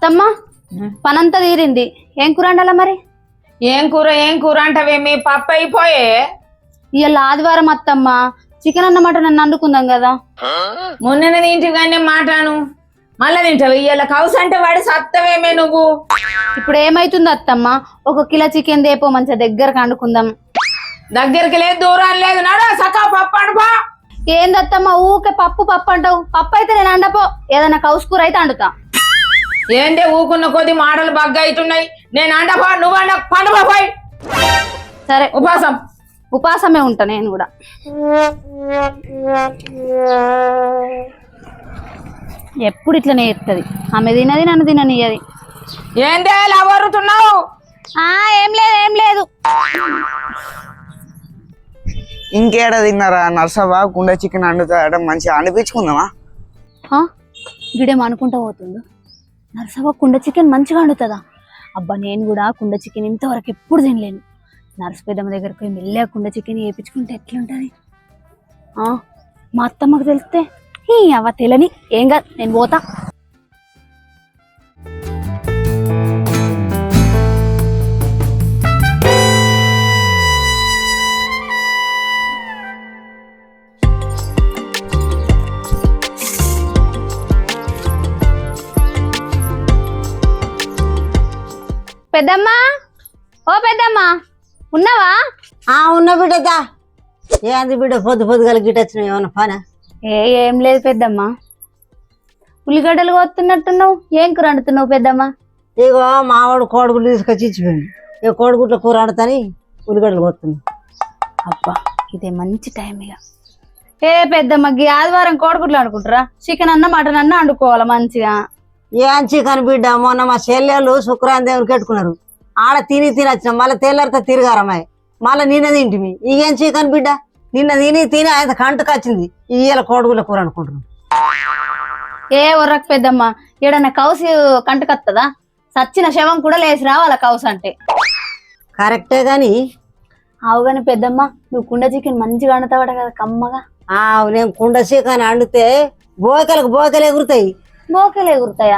అత్తమ్మ పనంతా తీరింది. ఏం కూర వండాలా మరి? ఏం కూర అంటావేమి? పప్పు అయిపోయే. ఇవాళ ఆదివారం అత్తమ్మ, చికెన్ అన్న మటన్ అన్న వండుకుందాం కదా. మొన్న తింటిగానే మాటాను మళ్ళా తింటావు. ఇవాళ కౌసు అంటే వాడి సత్తవేమే నువ్వు. ఇప్పుడు ఏమైతుంది అత్తమ్మ, 1 కిలో చికెన్ దేపో మంచిగా దగ్గరకు వండుకుందాం. దగ్గరికి లేదు, దూరం లేదు, నడు సకా పప్పు అనుపా. ఏందత్తమ్మ ఊకే పప్పు అంటావు? పప్పు అయితే నేను అండపో, ఏదైనా కౌసు కూర అయితే వండుతా. ఏందే ఊకున్న కొద్ది మాటలు బగ్గా అవుతున్నాయి. నేను అండపా, నువ్వు అండ పండుపోయి. సరే ఉపాసమే ఉంటా నేను కూడా. ఎప్పుడు ఇట్లనే ఎత్తది, ఆమె తినది నన్ను తిననియ్యది. ఏందే లవరుతున్నావు? ఏం లేదు. ఇంకేడ తిన్నారా నర్సవా? కుండ చికెన్ వండుతాడ, మంచిగా అనిపించుకుందామా? గిడేం అనుకుంటా పోతుండు. నర్సవ్వ కుండ చికెన్ మంచిగా వండుతుందా? అబ్బా నేను కూడా కుండ చికెన్ ఇంతవరకు ఎప్పుడు తినలేను. నర్సు పెద్దమ్మ దగ్గరకు పోయి మెల్లగా కుండ చికెన్ వేయించుకుంటే ఎట్లుంటది? మా అత్తమ్మకు తెలిస్తే అవ్వ తెలని ఏం కాదు, నేను పోతా. పెద్దమ్మా, ఓ పెద్దమ్మా, ఉన్నావా? ఉన్న బిడ్డదా. ఏంది బిడ్డ పొద్దుగల గిట్ట వచ్చినావు? ఏమన్నా పని? ఏం లేదు పెద్దమ్మా. ఉల్లిగడ్డలు కోస్తున్నట్టున్నావు, ఏం కూర వండుతున్నావు పెద్దమ్మా? ఇగో మావాడు కోడిగుడ్లు తీసుకొచ్చి ఇచ్చిపోయింది. ఇక కోడిగుడ్ల కూర వండుతాని ఉల్లిగడ్డలు కోస్తున్నా. అబ్బా ఇదే మంచి టైం. ఇక పెద్దమ్మ గీ ఆదివారం కోడిగుడ్లు అనుకుంటారా? చికెన్ అన్న మటన్ అన్న వండుకోవాలా మంచిగా. ఏం చికెన్ బిడ్డ, మొన్న మా చెల్లెళ్ళు శుక్రాన్ని దేవుని కట్టుకున్నారు. ఆడ తిని వచ్చినాం, మళ్ళీ తెల్లారితో తిరగారమ్మాయి, మళ్ళీ నిన్న తింటిమి. ఇకేం చికెన్ బిడ్డ, నిన్న తిని ఆయన కంటకు వచ్చింది. ఇవాళ కోడిగుడ్ల కూర అనుకుంటున్నాం. ఒర్రకు పెద్దమ్మ, ఏడన్నా కౌసు కంటకత్తదా? సచ్చిన శవం కూడా లేచి రావాల కౌసు అంటే. కరెక్టే గాని అవుగాని పెద్దమ్మ, నువ్వు కుండ చికెన్ మంచిగా వండుతావట కదా కమ్మగా. నేను కుండ చికెన్ వండితే బోకలు ఎగురుతాయి. బోకెలు ఎగురుతాయా?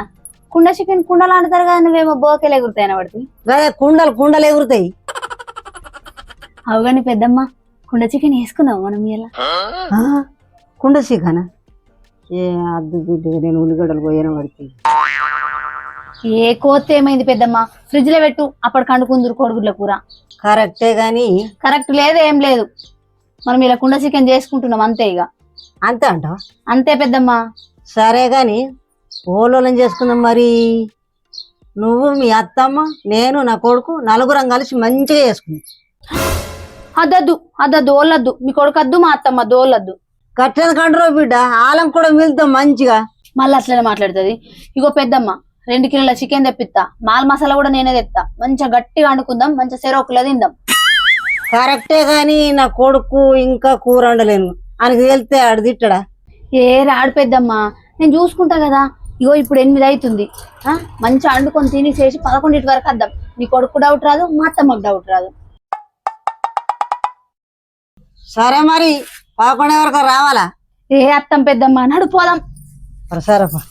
కుండ చికెన్ కుండలు వండుతారు కదా, నువ్వేమో బోకెలు ఎగురుతాయని పడుతుంది. అదే కుండలు ఎగురుతాయి. అవుగాని పెద్దమ్మ, కుండ చికెన్ వేసుకుందాం మనం ఇలా. కుండ చికెన్ అద్దు బిడ్డ, నేను ఉల్లిగడ్డలు పోయాను పడుతుంది. ఏ కోత ఏమైంది పెద్దమ్మ, ఫ్రిడ్జ్ లో పెట్టు, అప్పటికి వండుకుందురు కోడిగుడ్ల కూర. కరెక్టే గాని కరెక్ట్ లేదు ఏం లేదు, మనం ఇలా కుండ చికెన్ చేసుకుంటున్నాం అంతే. ఇక అంతే అంటావా? అంతే పెద్దమ్మ. సరే గాని ఓలోలం చేసుకుందాం. మరి నువ్వు, మీ అత్తమ్మ, నేను, నా కొడుకు నలుగురం కలిసి మంచిగా చేసుకుందాం. అద్దద్దు ఓళ్ళద్దు, మీ కొడుకద్దు, మా అత్తమ్మ దోళ్ళద్దు. కట్టేది కంటారు బిడ్డ, ఆలం కూడా మిలుతాం మంచిగా. మళ్ళీ అట్లనే మాట్లాడుతుంది. ఇగో పెద్దమ్మ, 2 కిలోల చికెన్ తెప్పిస్తా, మాల్ మసాలా కూడా నేనే తెస్తా, మంచిగా గట్టిగా వండుకుందాం, మంచిగా సెరోకులో తిందాం. కరెక్టే గాని నా కొడుకు ఇంకా కూర వండలేను ఆయనకు వెళ్తే ఆడు తిట్టడా? రాడు పెద్దమ్మ, నేను చూసుకుంటా కదా. ఇగో ఇప్పుడు 8 అవుతుంది, మంచిగా వండుకొని తిని చేసి 11 వరకు వద్దాం. నీ కొడుకు డౌట్ రాదు, మా అత్తమ్మకు డౌట్ రాదు. సరే మరి 11 వరకు రావాలా? అత్తం పెద్దమ్మ, నడిపోదాం. సరేపా.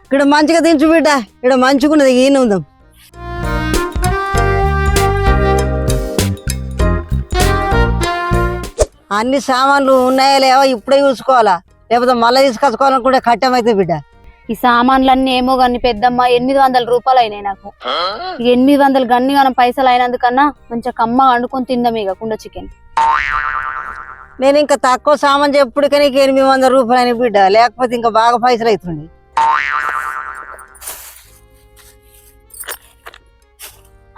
ఇక్కడ మంచిగా తించు బిడ్డ, ఇక్కడ మంచిగున్నది, ఈయన ఉందాం. అన్ని సామాన్లు ఉన్నాయా లేవో ఇప్పుడే చూసుకోవాలా, లేకపోతే మళ్ళీ తీసుకొచ్చుకోవాలనుకుంటే కట్టమైతే బిడ్డ. ఈ సామాన్లన్నీ ఏమో కానీ పెద్దమ్మ 800 రూపాయలు అయినాయి నాకు. 800 గన్ని మనం పైసలు అయినందుకన్నా మంచిగా కమ్మగా వండుకొని తిందాం ఇక కుండ చికెన్. నేను ఇంకా తక్కువ సామాన్ చెప్పుడుకే నీకు 800 రూపాయలు అయిన బిడ్డ, లేకపోతే ఇంకా బాగా పైసలు అవుతుంది.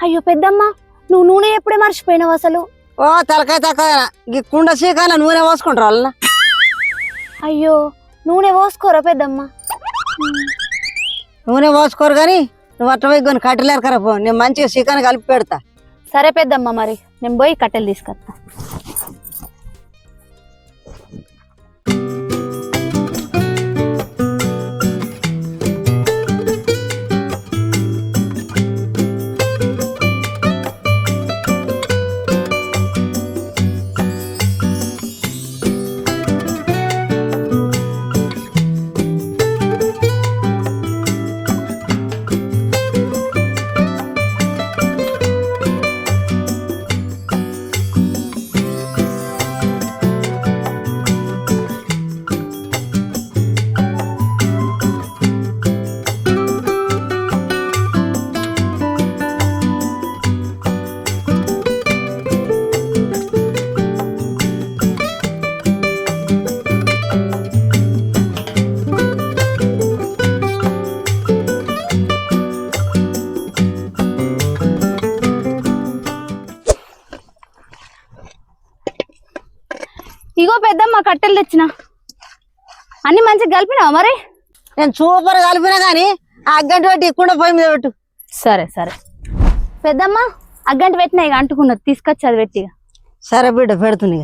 అయ్యో పెద్దమ్మ, నువ్వు నూనె ఎప్పుడే మర్చిపోయినావు అసలు? తలకాయ తక్కువ ఈ కుండ చీకాల నూనె పోసుకుంటారు వాళ్ళ. అయ్యో నూనె పోసుకోరా పెద్దమ్మ? నూనె పోసుకోరు కానీ నువ్వు అట్ట పోయి కొన్ని కట్టెలేరు కరా పో, నేను మంచిగా చికెన్ కలిపి పెడతా. సరే పెద్దమ్మ, మరి నేను పోయి కట్టెలు తీసుకొస్తా. పెద్దమ్మ కట్టెలు తెచ్చిన అన్ని మంచిగా కలిపినావా మరి? నేను సూపర్ కలిపినా కానీ ఆ అగ్గంటి పెట్టి ఇక్కడ పొయ్యి మీద పెట్టు. సరే సరే పెద్దమ్మ అగ్గంటి పెట్టినా ఇక అంటుకున్నది తీసుకొచ్చి అది పెట్టి. సరే బిడ్డ పెడుతుంది.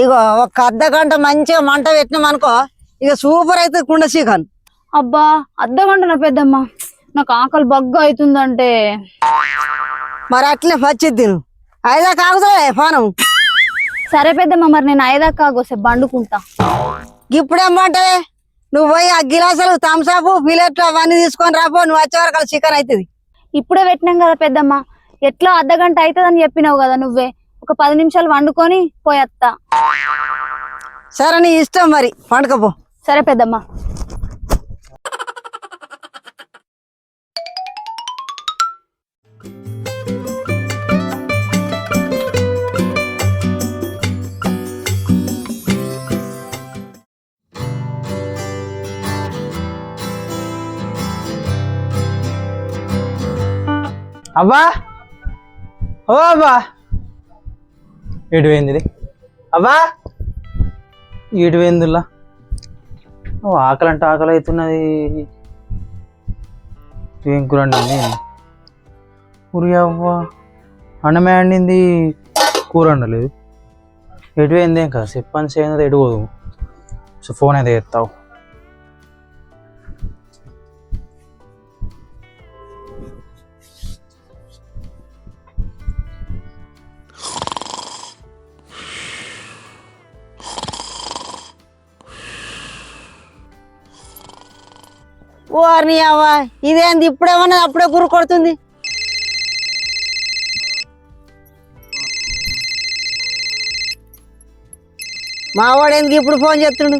ఇక ఒక అర్ధ గంట మంచిగా మంట పెట్టినాం అనుకో ఇక సూపర్ అవుతుంది కుండ చికెన్. అబ్బా అర్ధగంట నా పెద్దమ్మ, నాకు ఆకలి బగ్గా అవుతుందంటే. మరి అట్లే పచ్చి తిను, అయిదా కాగుతాయి పానం. సరే పెద్దమ్మ, మరి నేను ఐదాకా కాగోసే బండుకుంటా. ఇప్పుడేమంటే నువ్వు పోయి ఆ గిలాసులు థమ్స్అప్ పిల్లెట్లు అవన్నీ తీసుకొని రాపో, నువ్వు వచ్చే వరకు చికెన్ అవుతుంది. ఇప్పుడే పెట్టినాం కదా పెద్దమ్మ, ఎట్లా అర్ధగంట అవుతుందని చెప్పినావు కదా నువ్వే, ఒక 10 నిమిషాలు వండుకొని పోయేస్తా. సరే నీ ఇష్టం మరి, పండుకపో. సరే పెద్దమ్మ. అవ్వా ఓ అవ్వా, ఎటు పోయింది అవ్వా? ఎటు పోయిందిలా? ఆకలి అంటే ఆకలి అవుతున్నది. ఏం కూర అండి? ఉరి అవ్వ, అన్నమే అండింది, కూర వండలేదు. ఎటు పోయింది? ఏం కదా చెప్పని చేయదు, ఎటు పోదు. సో ఫోన్ అయితే ఎత్తావు. ఓ అర్ని అవ్వా, ఇదేంది ఇప్పుడేమన్నా అప్పుడే గురు కొడుతుంది. మావాడు ఎందుకు ఇప్పుడు ఫోన్ చేస్తుండు?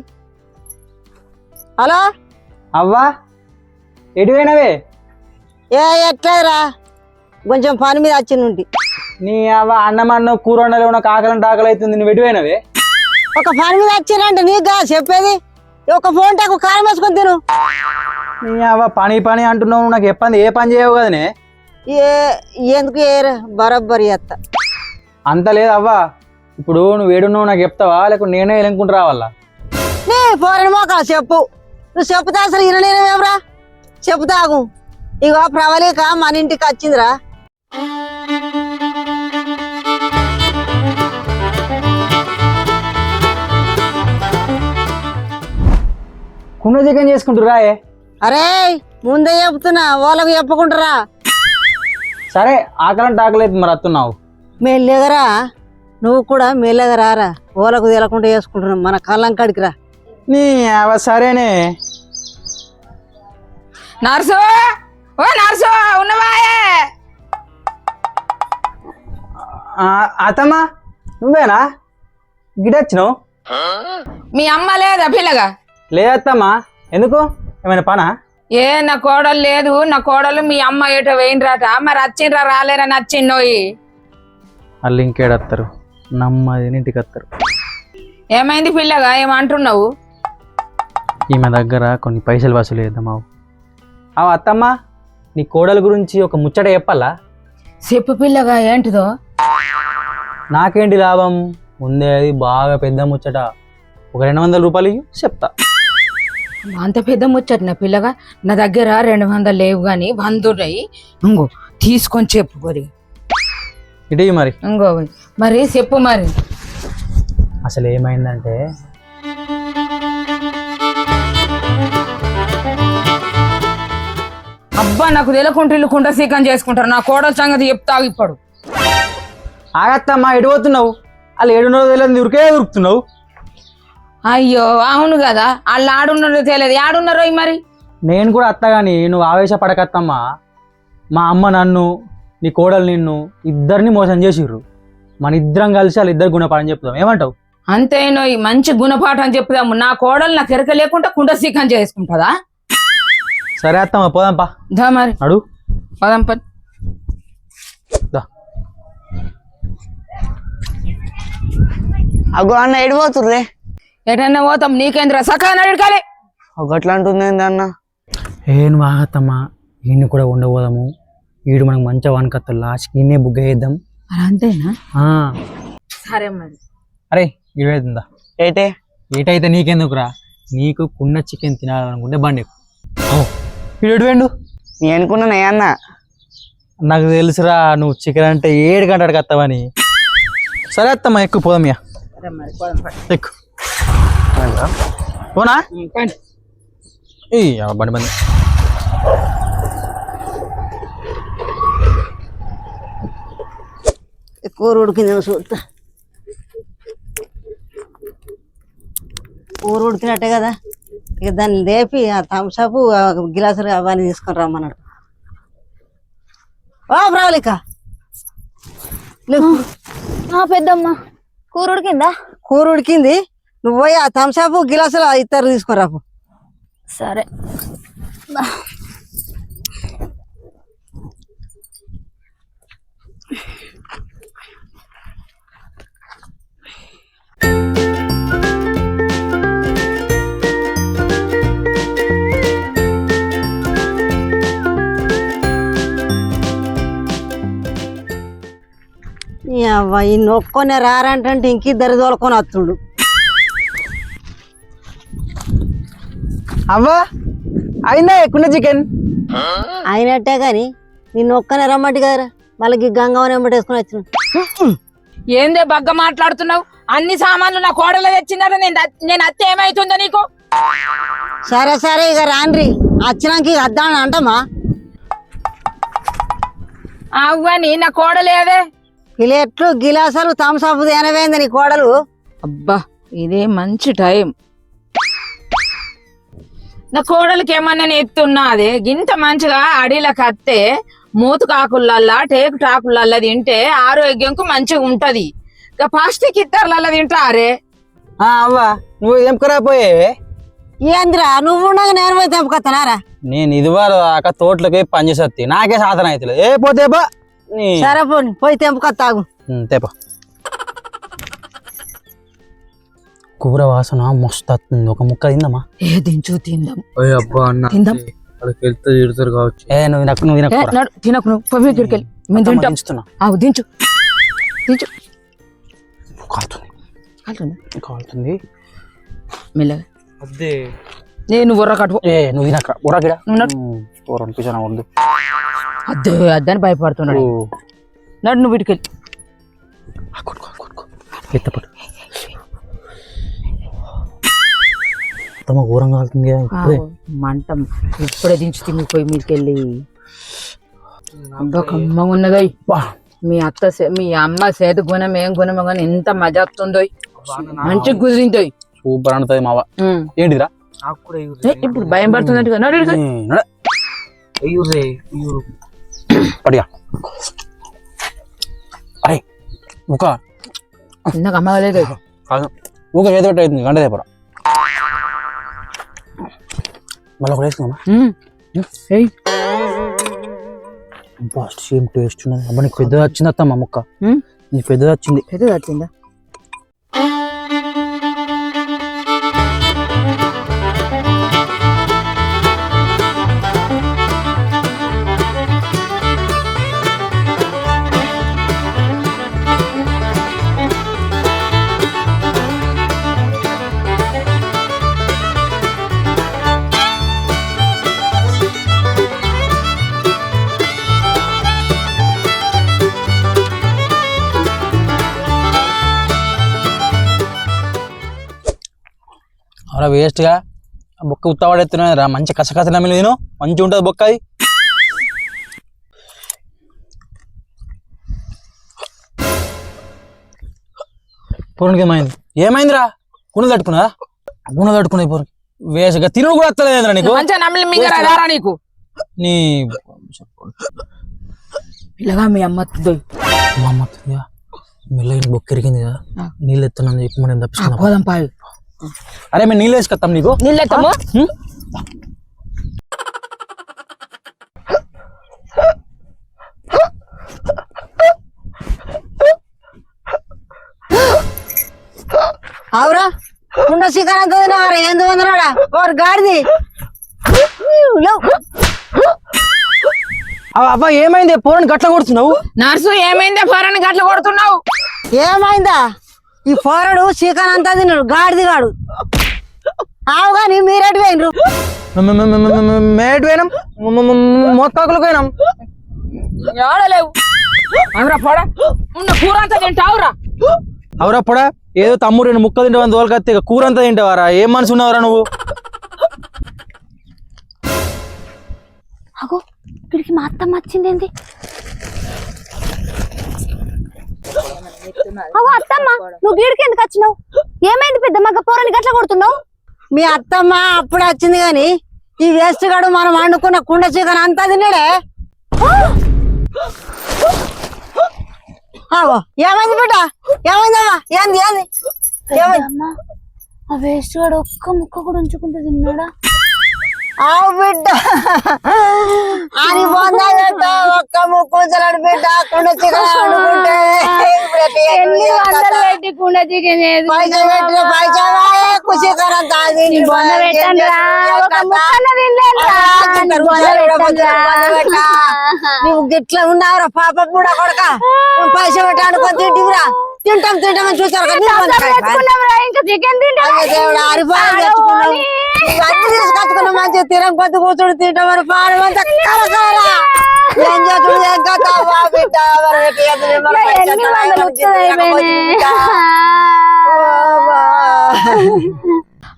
హలో అవ్వా, ఎటు పోయినవే? ఎట్లేరా, కొంచెం పని మీద వచ్చింది. నీ అవ్వ అన్నం కూర వండలేవు, నాకు ఆకలి ఆకలి అవుతుంది. నువ్వు ఎటు పోయినవే? ఒక పని మీద వచ్చిందంటే నీకు చెప్పేది, ఒక ఫోన్ టాకు కారం వేసుకొని తిను. నీ అవ్వ పని పని అంటున్నావు, నాకు చెప్పండి ఏ పని చేయవు కదనే. ఎందుకు బరబ్బరి చేస్తా. అంత లేదు అవ్వా, ఇప్పుడు నువ్వు ఏడున్నావు నాకు చెప్తావా, లేకపోతే నేనే వెళ్ళనుకుంటూ రావాలా? నీ పోరని మోకా చెప్పు, నువ్వు చెప్తా అసలు వినలేనేమేమరా, చెప్తాగు. ఇగో ప్రవళిక మన ఇంటికి వచ్చిందిరా. కుండ చికెన్ చేసుకుంటురా? అరే ముందే చెప్తున్నా, వాళ్ళకు చెప్పుకుంటారా. సరే ఆకలంటే ఆకలి అవుతుంది, మరి వస్తున్నావు. మెల్లెగరా, నువ్వు కూడా మెల్లగా రారా, ఓలకు తెలకుండా చేసుకుంటున్నావు, మన కళ్ళం కాడికి రా. నీ అవ్వ సరేనే. నర్సు, ఓ నర్సు ఉన్నవాయే? అత్తమ్మా నువ్వేనా గిడొచ్చినావు? మీ అమ్మ లేదా పిల్లగా? లేదత్తమ్మా, ఎందుకు ఏమైనా పనా? ఏ నా కోడలు లేదు, నా కోడలు మీ అమ్మ ఏటో వేయినరాట, మరి వచ్చిండ్రా రాలేరని వచ్చిండోయి. వాళ్ళు ఇంకేడత్తారు, నమ్మది ఇంటికి వస్తారు. ఏమైంది పిల్లగా, ఏమంటున్నావు? ఈమె దగ్గర కొన్ని పైసలు వసూలు చేద్దామావు. అత్తమ్మా నీ కోడల గురించి ఒక ముచ్చట చెప్పాలా? చెప్పు పిల్లగా, ఏంటిదో? నాకేంటి లాభం ఉందే, అది బాగా పెద్ద ముచ్చట. ఒక 200 రూపాయలు చెప్తా. అంత పెద్ద ముచ్చట పిల్లగా, నా దగ్గర 200 లేవు కానీ 100 ఉన్నాయి. ఇంకో తీసుకొని చెప్పు మరి. ఇటీ మరి ఇంకో మరి చెప్పు మరి. అసలు ఏమైందంటే, అబ్బా నాకు తెలకుంటే ఇల్లు కుండ సీకం చేసుకుంటారు, నా కోడల సంగతి చెప్తావు ఇప్పుడు. ఆగత్తమ్మా, ఎటు పోతున్నావు? వాళ్ళు 700 తెలియదు, ఉరికే ఉరుకుతున్నావు. అయ్యో అవును కదా, వాళ్ళు ఆడున్నారో తెలియదు, ఆడున్నారో మరి. నేను కూడా అత్తగాని నువ్వు ఆవేశపడకత్తమ్మా. మా అమ్మ నన్ను, నీ కోడలు నిన్ను ఇద్దరిని మోసం చేసిర్రు. మన ఇద్దరం కలిసి వాళ్ళ ఇద్దరు గుణపాఠం చెప్తాం, ఏమంటావు? అంతేనో ఈ మంచి గుణపాఠం చెప్తాము. నా కోడలు నాకు ఎరక లేకుండా కుండ సీకం చేసుకుంటుందా? సరే అత్తమ్మా పోదాంపా. దా మరి అడు పదం పని. అగో అన్న ఎడిపోతుర్రే? ఎటన్నా పోతాం నీకేంద్ర సకాలం అడగాలి. ఒకట్లా అంటుంది ఏందన్న? నువ్వు ఆగత్తమ్మా, ఈయన్ని కూడా ఉండబోదాము. ఈడు మనకు మంచిగా వానకత్తా, లాస్ట్కి ఈయనే బుగ్గ వేద్దాం. అంతేనా? సరే మరి. అరే ఈడు అవుతుందా? ఏటే ఏటైతే నీకెందుకురా, నీకు కుండ చికెన్ తినాలనుకుంటే బండి ఈడు వేండు. నీ అనుకున్నానే అన్న. నాకు తెలుసురా నువ్వు చికెన్ అంటే 7 గంటలకు వస్తావని. సరే అత్తమ్మా, ఎక్కువ పోదాం. ఎక్కువ పోనా బండి బండి. కూర ఉడికిందేమో చూస్తా. కూర ఉడికినట్టే కదా, ఇక దాన్ని లేపి ఆ థమ్సప్ గిలాసులు అవన్నీ తీసుకొని రమ్మన్నాడు. ఓ ప్రవళిక, పెద్దమ్మ కూర ఉడికిందా? కూర ఉడికింది, నువ్వు పోయి ఆ థమ్సప్ గిలాసులు ఇద్దరు తీసుకొని రాపు. సరే. ఈ నొక్కొనే రారంటే ఇంకిద్దరు తోలుకొని వస్తుండు. అవ్వా అయిందా కుండ చికెన్? అయినట్టే గాని నిన్ను ఒక్కనే రమ్మంటి కదరా, మళ్ళీ గంగవని వెంబటేసుకుని వచ్చిన. ఏందే బగ్గ మాట్లాడుతున్నావు? అన్ని సామాన్లు నా కోడలు తెచ్చిందట, నేను అత్తే ఏమైతుందో నీకు? సరే సరే ఇక రాండ్రి, వచ్చినాక ఇక వద్దామని అంటమా? అవ్వని నా కోడలేదే. ప్లేట్లు గిలాసాలు థమ్సప్ తినవేంది నీ కోడలు? అబ్బా ఇదే మంచి టైం. నా కోడలికి ఏమన్నా ఎత్తున్నా అదే గింత మంచిగా అడిలకు అత్తే మూతు కాకులల్లా టేకు టాకులల్లా తింటే ఆరోగ్యంకు మంచిగా ఉంటది. ఇక ప్లాస్టిక్ ఇద్దరులల్లా తింటారే. అవ్వా నువ్వు ఏం కరాపోయే? ఏంద్రా నువ్వు ఉండగా నేను పోయి తెంపుకొస్తానారా? నేను ఇదివారు దాకా తోటలోకి పని చేసేది, నాకే సాధన అవుతుంది. ఏ పోతే బా సరే పోనీ పోయి తెంపుకొస్తాగు. తేపా. కూర వాసన మస్తు వస్తుంది, ఒక ముక్క తిందమ్మా. దించు తిందాం. అబ్బా అన్న తిందాం. తిడతారు కావచ్చు. నువ్వు తినకు, నువ్వు పొయ్యి దగ్గరికి మేము తింటాం. దించు దించు. కాలుతుంది మెల్లగా. అదే నేను ఉర్ర కట్టు. నువ్వు తినక ఉరకిడ వద్దు. అద్దే అద్దని భయపడుతున్నాడు. నడు నువ్వు వీటికెళ్ళి ఎత్తపట్టు. ఘోరం కాలుతుంది. మంట ఇప్పుడే దించి తినిపోయి మీకెళ్ళి కమ్మగా ఉన్నదో. మీ అమ్మ చేతి గుణం ఏం గుణమో కానీ ఎంత మజా వస్తుందో, మంచిగా కుదిరిందో. సూపర్ అంటుంది మావ. ఏంటిదిరా ఇప్పుడు భయం పడుతున్నట్టుగా పడిగా. అరే ఒక నాకు అమ్మగలేదు. ఊక చేతి పెట్టి అవుతుంది గంట దేపరా. మళ్ళీ ఒకటి వేసుకుందామా? సేమ్ టేస్ట్ ఉన్నది. అబ్బా నీకు పెద్దది వచ్చింది అత్తమ్మ ముక్క, నీకు పెద్దది వచ్చింది. పెద్దది వచ్చిందా? అలా వేస్ట్గా బొక్క ఉత్తవాడెత్తున్నా రా. మంచి కసకస నమ్మిలి నేను మంచిగా ఉంటుంది బొక్క. అది పూర్ణకి ఏమైందిరా? గుణ తట్టుకున్నా పూర్ణకి వేసగా తినుడు కూడా వస్తలేదురా నీకు. నీకు నీ ఇలాగా మీ అమ్మ మెల్లగా బొక్క ఎరిగింది కదా, నీళ్ళు ఎత్తున్నా చెప్పి మనం తప్పించుకున్నాం. పోదాం పాయ్. అరే మేము నీళ్ళు వేసుకొస్తాం నీకు. నీళ్ళు ఎత్తాము. అవురా కుండ చికెన్ అంత తినవారా ఏంది వందనాడా ఓరు గాడిది అబ్బా ఏమైంది పోరని గట్ల కొడుతున్నావు? నర్సు ఏమైందే ఫోరని గట్ల కొడుతున్నావు? ఏమైందా ఈ పోరడు చికెన్ అంతా తిన్నాడు గాడిది గాడు ఆవు కానీ మీరేటి పోయినరు మేట్ పోయినాం మొత్తాకులకు పోయినాం. ఏడలేవు అవురా పోడా ఉన్న కూర అంతా తింటావురా? అవురా పొడా ఏదో తమ్ముడు 2 ముక్కలు తింటావని తోలకత్తే కూర అంతా తింటావారా? ఏం మనసు ఉన్నావురా నువ్వు? అగో ఇక్కడికి మా అత్తమ్మ వచ్చింది ఏంది? అగో అత్తమ్మ నువ్వు గీడికి ఎందుకు వచ్చినావు? ఏమైంది పెద్ద మగ్గ పోరని గట్ల కొడుతున్నావు? మీ అత్తమ్మ అప్పుడే వచ్చింది గాని ఈ వేస్ట్ గాడు మనం వండుకున్న కుండ చికెన్ అంతా తిన్నాడే. ఆగో ఏమైంది బిడ్డ ఏమైందమ్మా ఏంది ఏంది ఏమైంది? అమ్మా ఆ వేస్ట్ గాడు ఒక్క ముక్క కూడా ఉంచుకుంటూ తిన్నాడా? ఆవు బిడ్డ అని బొందా బిడ్డ ఒక్క ముక్కు చలాడు బిడ్డ కుండ చికెన్ వండుకుంటే ఎన్ని వందలు పెట్టి కుండ చికెన్ పైసా పెట్టిన పైసా చికెన్ అంతా నువ్వు గిట్లా ఉన్నావురా పాప కూడా కొడక పైసా పెట్టి అనుకొని తింటివిరా తింటాం తింటామని చూసారు ఇంకా చికెన్ దేవుడు అరిపాలు తెచ్చుకున్నావు ఇవన్నీ తీసుకొచ్చుకున్నావు మంచిగా తినం కొద్ది కూర్చొని తింటామని పాడు అంతా కలకారా ఏం చేతుడు ఏం కథ బిడ్డ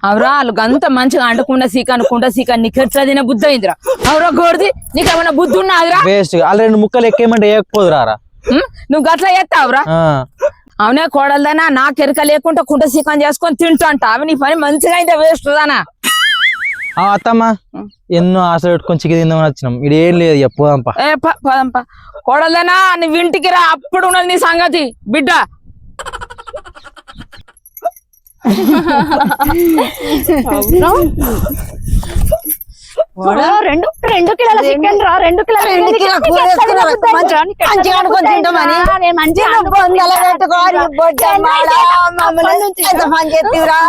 అవురా వాళ్ళు అంత మంచిగా అంటుకుండా సీకాను కుండ సీకాన్ని నీకు ఎట్లా తిన బుద్ధి అయిందిరా? అవురా గోడిది నీకేమన్నా బుద్ధి ఉన్నాదిరా? వేస్ట్ వాళ్ళు 2 ముక్కలు ఎక్కేయమంటే వేయకపోదు రారా? నువ్వు గట్లా చేస్తావురా? అవునే కోడలదానా నాకు ఎరక లేకుండా కుంట సీకం చేసుకొని తింటాంట అవి నీ పని మంచిగా అయితే వేస్ట్ దానా? అత్తమ్మ ఎన్నో ఆశ పెట్టుకొని చికెన్ తిందామని వచ్చినాం. ఇది ఏం లేదు పోదాంపా. పదంపా కోడలదానా నువ్వు ఇంటికి రా అప్పుడు ఉన్నది నీ సంగతి బిడ్డ. రెండు కిలోల చికెన్ రా 2 కిలోల మంచిగా అనుకొని తింటామని పెట్టుకోవాలి పని చేతివిరా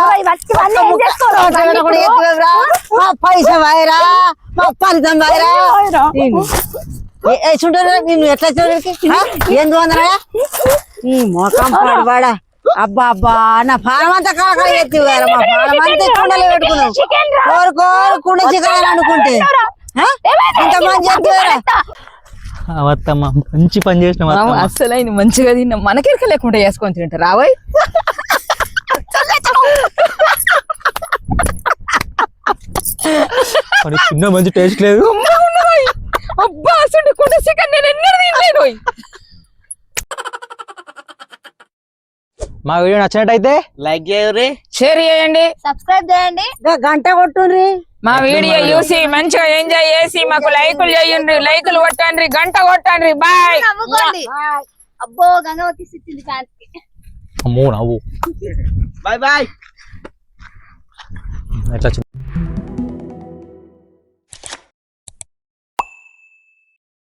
పైసా వాయరా మా ఫలితం వాయరా చూడరా నేను ఎట్లా చూడడానికి ఏంది వందరా ఈ మోకం పడవాడా అబ్బా అబ్బా నా ఫారం అంతా కాక ఎత్తివి కదా మా ఫారం అంతా కుండలు పెట్టుకున్నావు కోరుకోరు కుండ చికెన్ అనుకుంటే ఇంత మంచి ఎత్తివారా అవత్తమ్మ మంచి పని చేసిన అసలు ఆయన మంచిగా తిన్నా మనకెరక లేకుండా వేసుకొని తింటారు రావోయ్. చిన్న మంచి టేస్ట్ లేదు. అబ్బా అసలు కుండ చికెన్ నేను ఎన్నడూ తినలేదు. మా వీడియో నచ్చినట్టయితే లైక్ చేయరు, షేర్ చేయండి, సబ్స్క్రైబ్ చేయండి, గంట కొట్టుండ్రి. మా వీడియో చూసి మంచిగా ఎంజాయ్ చేసి మాకు లైకులు చేయండి, లైకులు కొట్టండి, గంట కొట్టండి. బాయ్. అబ్బో గంగవతి ఇచ్చింది ఫ్యాన్స్ కి. అమ్మో నవ్వు బాయ్ బాయ్. ఎట్లా